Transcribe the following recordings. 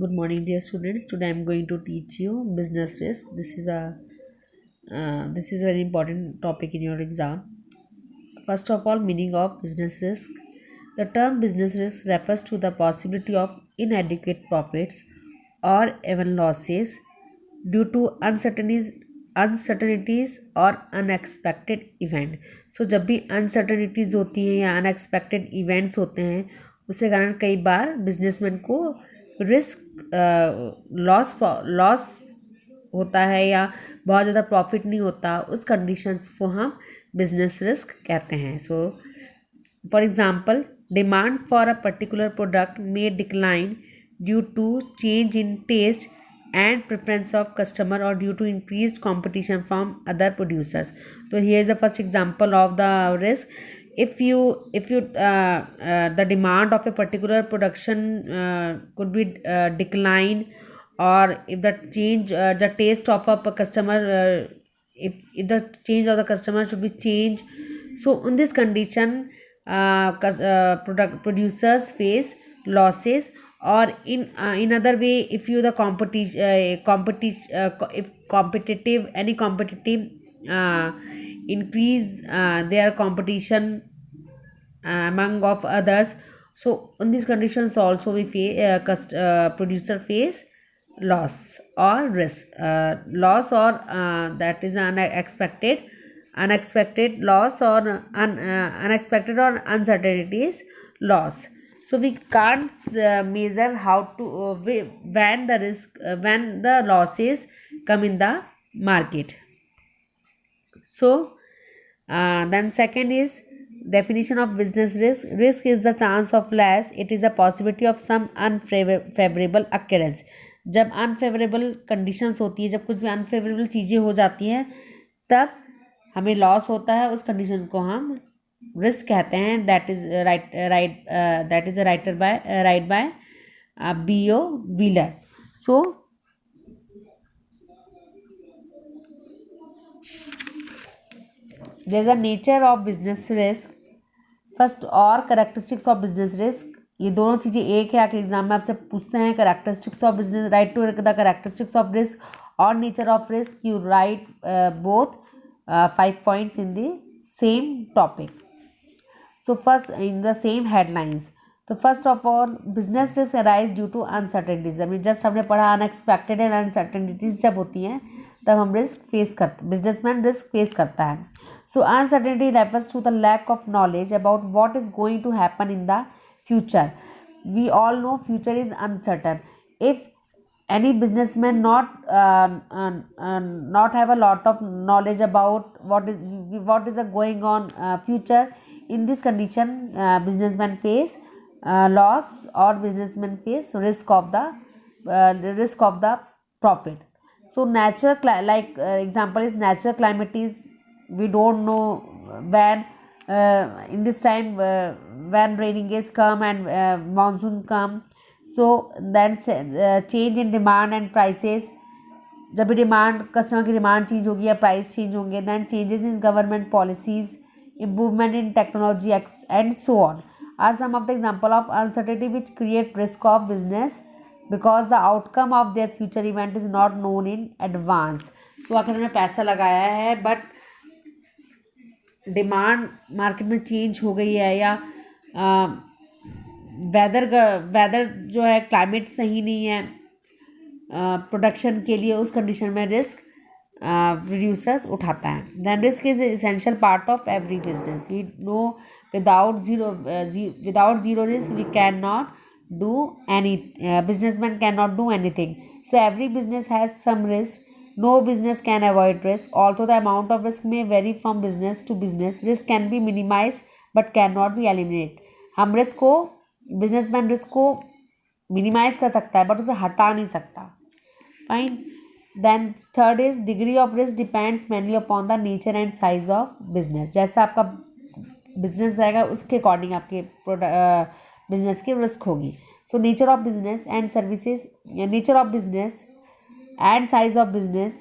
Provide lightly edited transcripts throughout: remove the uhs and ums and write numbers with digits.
Good morning, dear students. Today I'm going to teach you business risk. This is a very important topic in your exam. First of all, meaning of business risk. The term business risk refers to the possibility of inadequate profits or even losses due to uncertainties और unexpected event. सो जब भी uncertainties होती हैं या unexpected events होते हैं, उसके कारण कई बार बिजनेसमैन को रिस्क लॉस होता है या बहुत ज़्यादा प्रॉफिट नहीं होता. उस कंडीशंस को हम बिजनेस रिस्क कहते हैं. So for example, demand for a particular product may decline due to change in taste and preference of customer or due to increased competition from other producers. So here is the first example of the risk. If you the demand of a particular production could be decline, or if the change the taste of a customer, if the change of the customer should be changed. So in this condition, product producers face losses, or in other way, if you the if competitive any competitive increase their competition among of others. So in these conditions also we producer face loss or risk, loss or that is unexpected loss, or unexpected or uncertainties loss. So we can't measure how to when the risk when the losses come in the market. So then second is definition of business risk. Risk is the chance of loss. It is a possibility of some unfavorable occurrence. जब unfavourable conditions होती है, जब कुछ भी unfavourable चीज़ें हो जाती हैं, तब हमें लॉस होता है. उस कंडीशन को हम रिस्क कहते हैं. That is right by B.O. Wheeler. So there is a nature of business risk first, और करेक्टरिस्टिक्स ऑफ बिजनेस रिस्क. ये दोनों चीज़ें एक है. आखिर एग्जाम में आपसे पूछते हैं characteristics of business, right to the characteristics of risk और nature of risk. You write both 5 points in the same topic. So first, in the same headlines. तो first of all, business risk arise due to uncertainties. अभी just हमने पढ़ा unexpected and uncertainties जब होती हैं तब हम रिस्क फेस करते, बिजनेसमैन रिस्क फेस करता है. So uncertainty refers to the lack of knowledge about what is going to happen in the future. We all know future is uncertain. If any businessman not have a lot of knowledge about what is going on future, in this condition businessman face loss, or businessman face risk of the profit. So natural example is natural climate is, we don't know when in this time when raining days come and monsoon come. So then change in demand and prices. जब भी demand, customer की demand change होगी या price change होंगे. Then changes in government policies, improvement in technology and so on are some of the example of uncertainty which create risk of business because the outcome of their future event is not known in advance. तो आखिर उन्होंने पैसा लगाया है but demand market में change हो गई है, या वेदर जो है क्लाइमेट सही नहीं है प्रोडक्शन के लिए. उस कंडीशन में रिस्क प्रोड्यूसर्स उठाता है. Then risk is essential part of every business. We know without zero risk we can not do any, businessman can not do anything. So every business has some risk. No business can avoid risk. Although the amount of risk may vary from business to business, risk can be minimized but cannot be eliminated. हम risk को, businessman risk को minimise कर सकता है but उसे हटा नहीं सकता. Fine. Then third is degree of risk depends mainly upon the nature and size of business. जैसा आपका बिजनेस रहेगा उसके अकॉर्डिंग आपके बिजनेस की रिस्क होगी. So nature of business and services, nature of business and size of business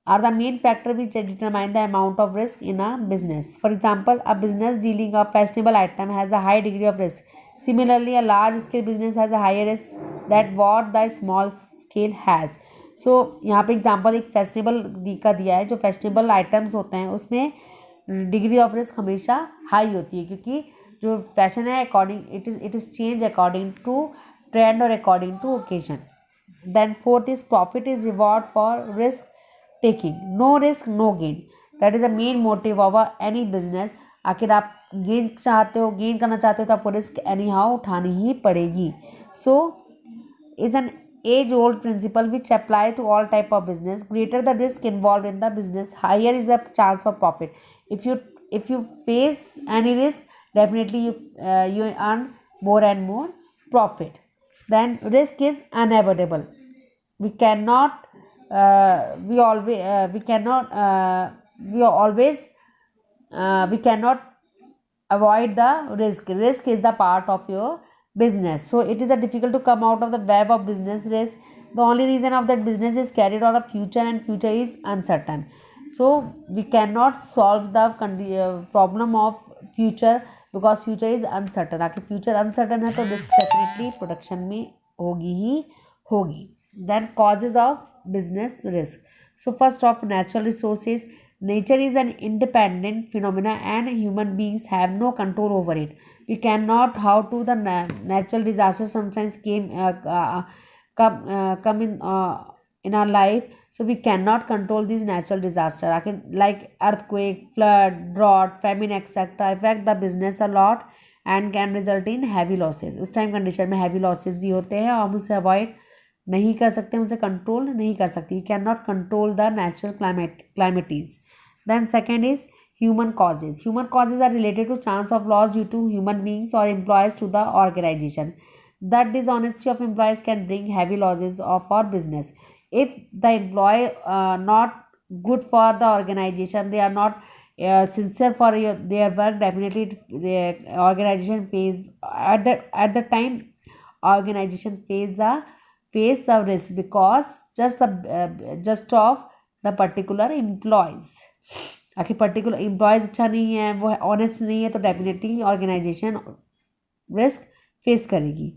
are the main factor which determine the amount of risk in a business. For example, a business dealing a fashionable item has a high degree of risk Similarly, a large scale business has a higher risk that what the small scale has. सो यहाँ पे example एक fashionable का दिया है. जो fashionable items होते हैं उसमें डिग्री ऑफ रिस्क हमेशा हाई होती है, क्योंकि जो फैशन है according it is change according to trend और according to occasion. Then fourth is profit is reward for risk taking. No risk no gain, that is a main motive of any business. आखिर आप gain करना चाहते हो तो आपको risk any how उठानी ही पड़ेगी. सो is an age-old principle which apply to all type of business. Greater the risk involved in the business, higher is the chance of profit. If you face any risk, definitely you earn more and more profit. Then risk is unavoidable. We cannot we always we cannot we cannot avoid the risk is the part of your business. So it is a difficult to come out of the web of business risk. The only reason of that business is carried out of future, and future is uncertain. So we cannot solve the problem of future because future is uncertain. आखिर future uncertain है तो risk definitely production में होगी ही होगी. Then causes of business risk. So first of natural resources. Nature is an independent phenomena and human beings have no control over it. We cannot how to the natural disasters sometimes come in our life. So we cannot control these natural disasters like earthquake, flood, drought, famine, etc. affect the business a lot and can result in heavy losses. उस time condition में heavy losses भी होते हैं और हम उसे avoid नहीं कर सकते, उसे कंट्रोल नहीं कर सकती. You can not control the natural calamities. Then second is human causes. Human causes are related to chance of loss due to human beings or employees to the organization. The dishonesty of employees can bring heavy losses of our business. If the employee not good for the organization, they are not sincere for their work, definitely the organization pays at the time organization pays the risk because just of the particular employees. आखिर particular employees अच्छा नहीं है, वो honest नहीं है, तो definitely organisation risk face करेगी.